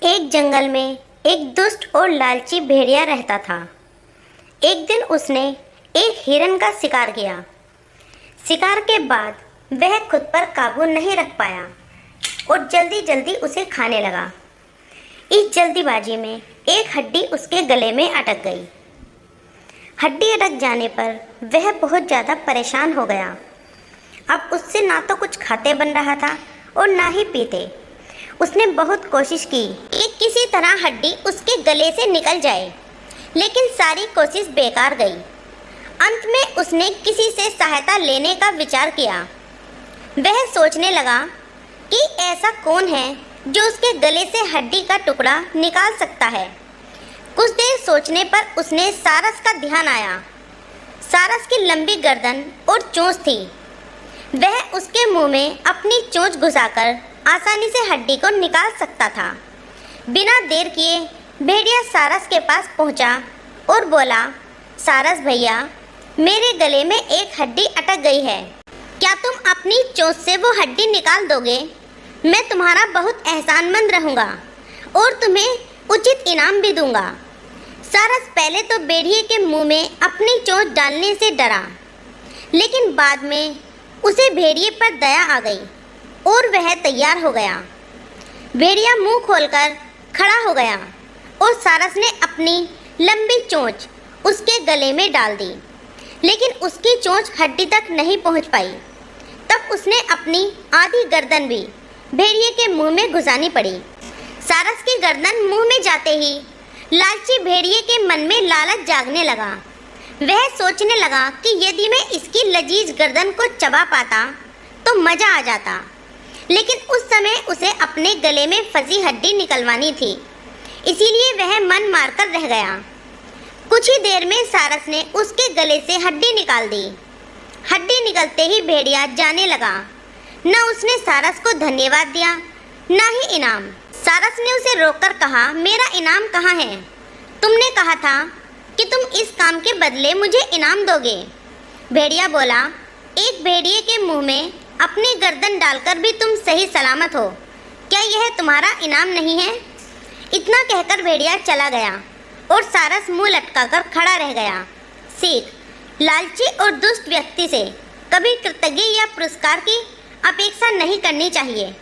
एक जंगल में एक दुष्ट और लालची भेड़िया रहता था। एक दिन उसने एक हिरन का शिकार किया। शिकार के बाद वह खुद पर काबू नहीं रख पाया और जल्दी जल्दी उसे खाने लगा। इस जल्दीबाजी में एक हड्डी उसके गले में अटक गई। हड्डी अटक जाने पर वह बहुत ज़्यादा परेशान हो गया। अब उससे ना तो कुछ खाते बन रहा था और ना ही पीते। उसने बहुत कोशिश की कि किसी तरह हड्डी उसके गले से निकल जाए, लेकिन सारी कोशिश बेकार गई। अंत में उसने किसी से सहायता लेने का विचार किया। वह सोचने लगा कि ऐसा कौन है जो उसके गले से हड्डी का टुकड़ा निकाल सकता है। कुछ देर सोचने पर उसने सारस का ध्यान आया। सारस की लंबी गर्दन और चोंच थी। वह उसके मुंह में अपनी चोंच घुसाकर आसानी से हड्डी को निकाल सकता था। बिना देर किए भेड़िया सारस के पास पहुंचा और बोला, सारस भैया, मेरे गले में एक हड्डी अटक गई है। क्या तुम अपनी चोंच से वो हड्डी निकाल दोगे? मैं तुम्हारा बहुत एहसानमंद रहूँगा और तुम्हें उचित इनाम भी दूंगा। सारस पहले तो भेड़िए के मुंह में अपनी चोंच डालने से डरा, लेकिन बाद में उसे भेड़िए पर दया आ गई और वह तैयार हो गया। भेड़िया मुंह खोलकर खड़ा हो गया और सारस ने अपनी लंबी चोंच उसके गले में डाल दी, लेकिन उसकी चोंच हड्डी तक नहीं पहुंच पाई। तब उसने अपनी आधी गर्दन भी भेड़िए के मुंह में घुसानी पड़ी। सारस की गर्दन मुंह में जाते ही लालची भेड़िए के मन में लालच जागने लगा। वह सोचने लगा कि यदि मैं इसकी लजीज गर्दन को चबा पाता तो मज़ा आ जाता, लेकिन उस समय उसे अपने गले में फंसी हड्डी निकलवानी थी, इसीलिए वह मन मारकर रह गया। कुछ ही देर में सारस ने उसके गले से हड्डी निकाल दी। हड्डी निकलते ही भेड़िया जाने लगा। न उसने सारस को धन्यवाद दिया, न ही इनाम। सारस ने उसे रोककर कहा, मेरा इनाम कहाँ है? तुमने कहा था कि तुम इस काम के बदले मुझे इनाम दोगे। भेड़िया बोला, एक भेड़िए के मुंह में अपनी गर्दन डालकर भी तुम सही सलामत हो, क्या यह तुम्हारा इनाम नहीं है? इतना कहकर भेड़िया चला गया और सारस मुंह लटकाकर खड़ा रह गया। सीख: लालची और दुष्ट व्यक्ति से कभी कृतज्ञता या पुरस्कार की अपेक्षा नहीं करनी चाहिए।